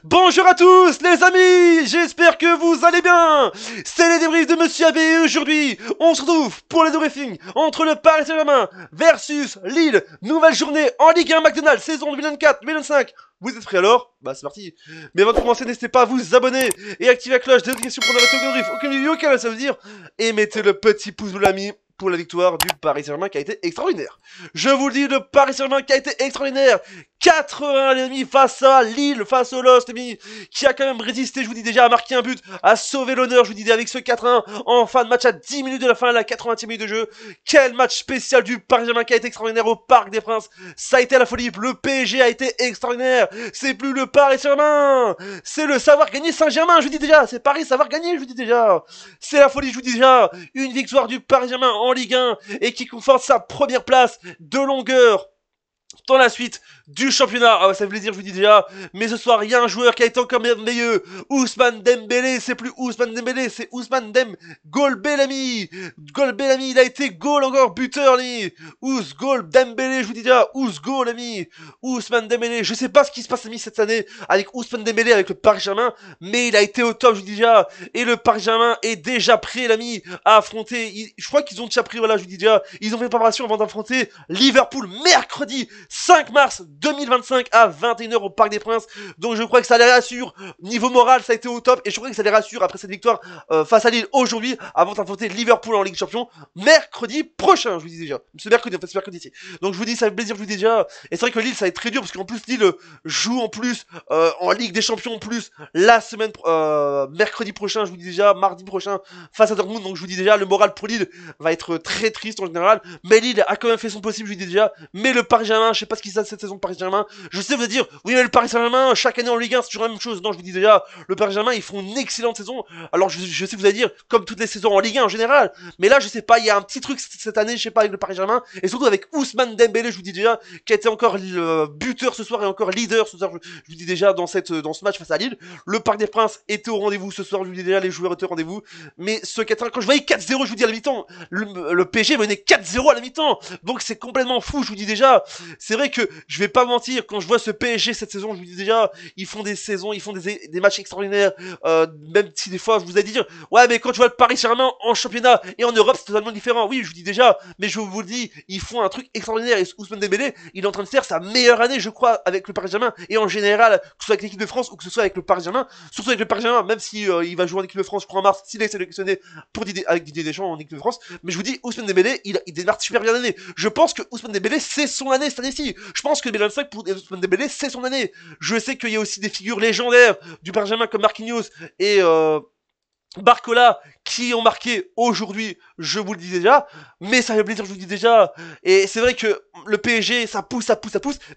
Bonjour à tous les amis, j'espère que vous allez bien. C'est les débriefs de Monsieur AB et aujourd'hui, on se retrouve pour le débriefing entre le Paris Saint-Germain versus Lille. Nouvelle journée en Ligue 1 McDonald's, saison 2024-2025. Vous êtes prêts alors? Bah c'est parti. Mais avant de commencer, n'hésitez pas à vous abonner et activer la cloche de notification pour ne rater aucun débrief, aucune vidéo, aucun ça veut dire. Et mettez le petit pouce bleu l'ami pour la victoire du Paris Saint-Germain qui a été extraordinaire. Je vous le dis, le Paris Saint-Germain qui a été extraordinaire. 80 les amis face à Lille, face au Lost les amis, qui a quand même résisté, je vous dis déjà, à marquer un but, à sauver l'honneur, je vous dis avec ce 4-1 en fin de match à 10 minutes de la fin, à la 80e minute de jeu. Quel match spécial du Paris Saint-Germain qui a été extraordinaire au Parc des Princes. Ça a été la folie, le PSG a été extraordinaire. C'est plus le Paris Saint-Germain, c'est le savoir gagner Saint-Germain, je vous dis déjà, c'est Paris savoir gagner, je vous dis déjà. C'est la folie, je vous dis déjà, une victoire du Paris Saint-Germain en Ligue 1 et qui conforte sa première place de longueur dans la suite du championnat. Ah ouais, ça veut dire, je vous dis déjà, mais ce soir, il y a un joueur qui a été encore merveilleux. Ousmane Dembélé, c'est plus Ousmane Dembélé, c'est Ousmane Golbelami. Golbelami, il a été goal encore, buteur, lui. Gol Dembélé, je vous dis déjà, Goal, ami. Ousmane Dembélé, je sais pas ce qui se passe, ami, cette année, avec Ousmane Dembélé, avec le Paris Saint-Germain, mais il a été au top, je vous dis déjà, et le Paris Saint-Germain est déjà prêt, l'ami, à affronter, je crois qu'ils ont déjà pris, voilà, je vous dis déjà, ils ont fait une préparation avant d'affronter Liverpool mercredi 5 mars 2025 à 21h au Parc des Princes. Donc je crois que ça les rassure. Niveau moral, ça a été au top. Et je crois que ça les rassure après cette victoire face à Lille aujourd'hui, avant d'affronter Liverpool en Ligue des Champions mercredi prochain, je vous dis déjà. Ce mercredi, en fait, ce mercredi ici. Donc je vous dis, ça fait plaisir, je vous dis déjà. Et c'est vrai que Lille, ça va être très dur parce qu'en plus, Lille joue en plus en Ligue des Champions en plus la semaine mercredi prochain, je vous dis déjà, mardi prochain face à Dortmund. Donc je vous dis déjà, le moral pour Lille va être très triste en général. Mais Lille a quand même fait son possible, je vous dis déjà. Mais le Paris Saint-Germain, je sais pas ce qui se passe cette saison de Paris Saint-Germain. Je sais vous allez dire, oui mais le Paris Saint-Germain, chaque année en Ligue 1, c'est toujours la même chose. Non, je vous dis déjà, le Paris Saint-Germain, ils font une excellente saison. Alors je sais vous allez dire, comme toutes les saisons en Ligue 1 en général. Mais là, je sais pas, il y a un petit truc cette année, je sais pas, avec le Paris Saint-Germain. Et surtout avec Ousmane Dembélé, je vous dis déjà, qui a été encore le buteur ce soir et encore leader ce soir. Je vous dis déjà, dans ce match face à Lille. Le Parc des Princes était au rendez-vous ce soir, je vous dis déjà, les joueurs étaient au rendez-vous. Mais ce 4-1, quand je voyais 4-0, je vous dis à la mi-temps, le PSG menait 4-0 à la mi-temps. Donc c'est complètement fou, je vous dis déjà. C'est vrai que je vais pas mentir, quand je vois ce PSG cette saison, je vous dis déjà, ils font des saisons, ils font des matchs extraordinaires, même si des fois je vous ai dit, ouais mais quand tu vois le Paris Saint-Germain en championnat et en Europe c'est totalement différent, oui je vous dis déjà, mais je vous le dis, ils font un truc extraordinaire et Ousmane Dembélé, il est en train de faire sa meilleure année je crois avec le Paris Saint-Germain et en général, que ce soit avec l'équipe de France ou que ce soit avec le Paris Saint-Germain, surtout avec le Paris Saint-Germain, même si il va jouer en équipe de France, je crois en mars, s'il est sélectionné pour avec Didier Deschamps en équipe de France, mais je vous dis, Ousmane Dembélé, il démarre super bien l'année, je pense que Ousmane Dembélé c'est son année cette année-ci, je pense que 2025 pour Ousmane Dembélé c'est son année. Je sais qu'il y a aussi des figures légendaires du Paris Saint-Germain comme Marquinhos et Barcola qui ont marqué aujourd'hui, je vous le dis déjà, mais ça fait plaisir, je vous le dis déjà, et c'est vrai que le PSG, ça pousse,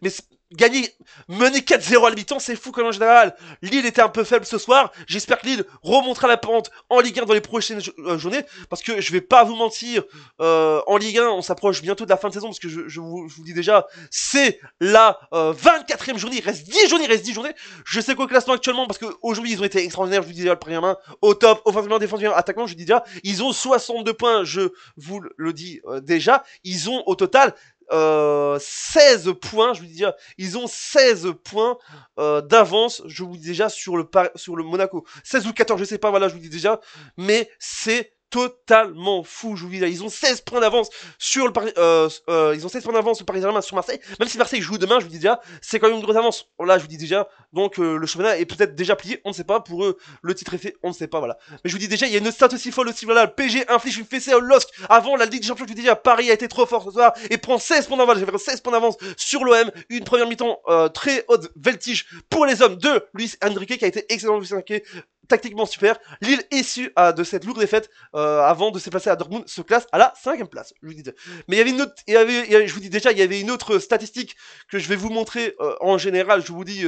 mais gagner, mener 4-0 à la mi-temps, c'est fou comme en général. Lille était un peu faible ce soir, j'espère que Lille remontera la pente en Ligue 1 dans les prochaines journées, parce que je vais pas vous mentir, en Ligue 1, on s'approche bientôt de la fin de saison, parce que je vous dis déjà, c'est la 24e journée, il reste 10 journées, je sais qu'au classement actuellement, parce qu'aujourd'hui ils ont été extraordinaires, je vous dis déjà le premier main, au top, offensivement, défensivement, attaquant, je vous dis déjà, ils ont 62 points, je vous le dis déjà, ils ont au total 16 points, je vous dis déjà, ils ont 16 points d'avance, je vous dis déjà, sur le Monaco. 16 ou 14, je sais pas, voilà, je vous dis déjà, mais c'est totalement fou, je vous dis là, ils ont 16 points d'avance sur le Paris, ils ont 16 points d'avance au Paris Saint-Germain sur Marseille, même si Marseille joue demain, je vous dis déjà, c'est quand même une grosse avance, là je vous dis déjà, donc le championnat est peut-être déjà plié, on ne sait pas, pour eux, le titre est fait, on ne sait pas, voilà. Mais je vous dis déjà, il y a une stat aussi folle aussi, voilà, le PSG inflige une fessée au LOSC, avant la Ligue des Champions, je vous dis déjà, Paris a été trop fort ce soir, et prend 16 points d'avance, j'avais 16 points d'avance sur l'OM, une première mi-temps très haute voltige pour les hommes de Luis Enrique, qui a été excellent, Luis Enrique, tactiquement super. Lille, issu de cette lourde défaite avant de se placer à Dortmund, se classe à la 5e place. Je vous dis. Mais il y avait une autre, je vous dis déjà, il y avait une autre statistique que je vais vous montrer en général. Je vous dis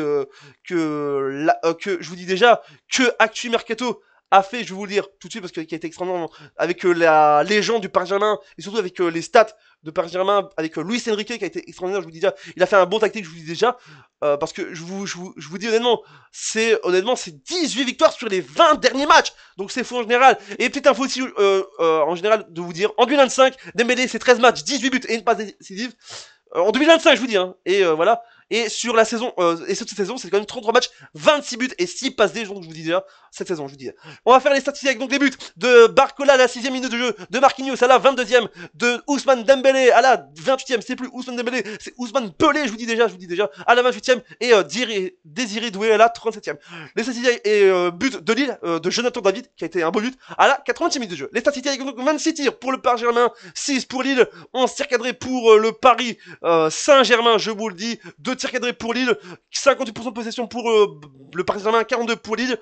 que je vous dis déjà que Actu Mercato a fait, je vais vous le dire tout de suite parce qu'il a été extrêmement avec la légende du Paris Saint-Germain et surtout avec les stats de Paris Saint-Germain avec Luis Enrique qui a été extraordinaire, je vous dis déjà, il a fait un bon tactique, je vous dis déjà, parce que je vous dis honnêtement, c'est 18 victoires sur les 20 derniers matchs, donc c'est fou en général. Et petite info aussi en général de vous dire, en 2025, Dembélé c'est 13 matchs, 18 buts et une passe décisive. En 2025 je vous dis, hein, et voilà. Et sur la saison, et cette saison, c'est quand même 33 matchs, 26 buts et 6 passes D, donc je vous dis déjà, cette saison, je vous dis. On va faire les statistiques avec donc les buts de Barcola à la 6ème minute de jeu, de Marquinhos à la 22ème, de Ousmane Dembélé à la 28ème, c'est plus Ousmane Dembélé, c'est Ousmane Pelé, je vous dis déjà, à la 28ème, et Désiré Doué à la 37ème. Les statistiques et but de Lille, de Jonathan David, qui a été un beau but, à la 80ème minute de jeu. Les statistiques avec donc 26 tirs pour le Paris Saint-Germain, 6 pour Lille, 11 tirs cadrés pour le Paris Saint-Germain, je vous le dis, 2 tirs cadrés pour Lille, 58% de possession pour le Paris Saint-Germain, 42 pour Lille,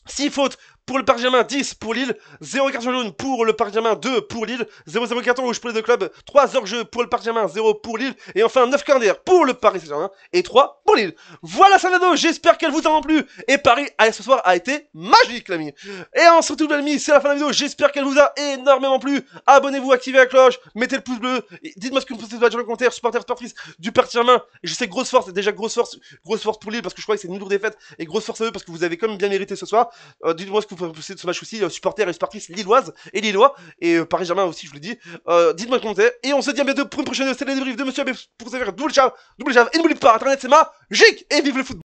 6 fautes pour le Paris Saint-Germain, 10 pour Lille, 0 carton jaune pour le Paris Saint-Germain, 2 pour Lille, 0 carton rouge pour les deux clubs, 3 hors-jeu pour le Paris Saint-Germain, 0 pour Lille, et enfin 9 corners pour le Paris Saint-Germain et 3 pour Lille. Voilà Salado, j'espère qu'elle vous a plu, et Paris ce soir a été magique l'ami. Et en surtout l'ami, c'est la fin de la vidéo, j'espère qu'elle vous a énormément plu. Abonnez-vous, activez la cloche, mettez le pouce bleu, dites-moi ce que vous pensez dans les commentaires, supporters, supportrices du Paris Saint-Germain. Et je sais grosse force pour Lille parce que je crois que c'est une lourde défaite, et grosse force à eux parce que vous avez quand même bien mérité ce soir. Dites-moi ce que vous pensez de ce match aussi, supporters et supportrices lilloises et lillois, et Paris Germain aussi, je vous le dis. Dites-moi en commentaire, et on se dit à bientôt pour une prochaine série de débrief de Monsieur AB pour vous faire double ciao, et n'oubliez pas, Internet c'est magique, et vive le football.